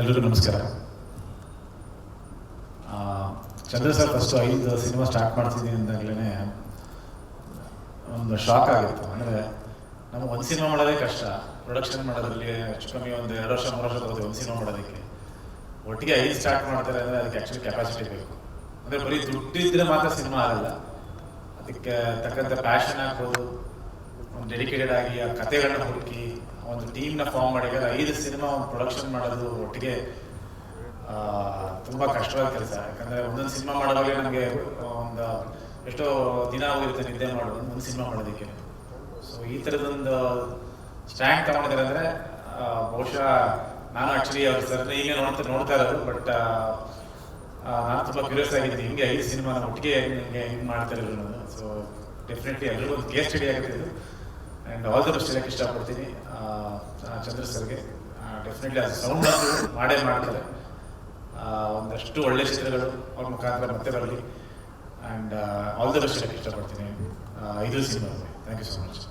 ಎಲ್ರಿಗೂ ನಮಸ್ಕಾರ. ಚಂದ್ರ sir first 5 cinema start ಮಾಡ್ತಿದ್ದೀನಿ ಅಂದಾಗಲೇ ಒಂದು ಶಾಕ್ ಆಗಿತ್ತು. ಅಂದರೆ ನಮಗೆ ಒಂದು ಸಿನಿಮಾ ಮಾಡೋದೇ ಕಷ್ಟ, ಪ್ರೊಡಕ್ಷನ್ ಮಾಡೋದ್ರಲ್ಲಿ ಹೆಚ್ಚು ಕಮ್ಮಿ ಒಂದು 2 ವರ್ಷ 3 ವರ್ಷ ತಗೋತೀವಿ ಒಂದು ಸಿನಿಮಾ ಮಾಡೋದಕ್ಕೆ. ಒಟ್ಟಿಗೆ 5 ಸ್ಟಾರ್ಟ್ ಮಾಡ್ತಾರೆ ಅಂದರೆ ಅದಕ್ಕೆ ಆ್ಯಕ್ಚುಲಿ ಕೆಪಾಸಿಟಿ ಬೇಕು. ಅಂದರೆ ಬರೀ ದುಡ್ಡಿದ್ರೆ ಮಾತ್ರ ಸಿನಿಮಾ ಆಗಲ್ಲ, ಅದಕ್ಕೆ ತಕ್ಕಂಥ ಪ್ಯಾಷನ್ ಆಗ್ಬೋದು, ಒಂದು ಡೆಡಿಕೇಟೆಡ್ ಆಗಿ ಆ ಕಥೆಗಳನ್ನ ಹುಡುಕಿ ಒಂದು ಟೀಮ್ನ ಫಾರ್ಮ್ ಮಾಡಿ 5 ಸಿನಿಮಾ ಒಂದು ಪ್ರೊಡಕ್ಷನ್ ಮಾಡೋದು ಒಟ್ಟಿಗೆ ತುಂಬ ಕಷ್ಟವಾದ ಕೆಲಸ. ಯಾಕಂದರೆ ಒಂದೊಂದು ಸಿನಿಮಾ ಮಾಡೋವಾಗ ನಮಗೆ ಒಂದು ಎಷ್ಟೋ ದಿನ ಹೋಗಿರುತ್ತೆ ನಿದ್ದೆ ಮಾಡೋದು ಒಂದು ಸಿನಿಮಾ ಮಾಡೋದಕ್ಕೆ. ಸೊ ಈ ಥರದೊಂದು ಸ್ಟ್ಯಾಂಡ್ ತಗೊಂಡಿದ್ದಾರೆ ಅಂದರೆ ಬಹುಶಃ ನಾನು ಆ್ಯಕ್ಚುಲಿ ಅವ್ರ ಸರ್ನ ಈಗ ನೋಡ್ತಾ ಇರೋದು, ಬಟ್ ನಾನು ತುಂಬ ಕ್ಯೂರಿಯಸ್ ಆಗಿದ್ದೀನಿ ಹಿಂಗೆ 5 ಸಿನಿಮಾನ ಒಟ್ಟಿಗೆ ಹಿಂಗೆ ಮಾಡ್ತಾ ಇರೋದು ನಾನು. ಸೊ ಡೆಫಿನೆಟ್ಲಿ ಎಲ್ಲರಿಗೂ ಒಂದು ಕೇಸ್ ಸ್ಟಡಿ ಆಗುತ್ತೆ ಇದು. ಆ್ಯಂಡ್ ಆಲ್ ದ ಬೆಸ್ಟ್ ಹೇಳಕ್ಕೆ ಇಷ್ಟಪಡ್ತೀನಿ ಚಂದ್ರ ಸರ್ಗೆ. ಡೆಫಿನೆಟ್ಲಿ ಅದು ಸೌಂಡ್ ಮಾಡೇ ಮಾಡ್ತಾರೆ. ಒಂದಷ್ಟು ಒಳ್ಳೆ ಚಿತ್ರಗಳು ಅವ್ರ ಮುಖಾಂತರ ಮತ್ತೆ ಬರಲಿ. ಆ್ಯಂಡ್ ಆಲ್ ದ ಬೆಸ್ಟ್ ಹೇಳಕ್ಕೆ ಇಷ್ಟಪಡ್ತೀನಿ 5 cinema. Thank you so much.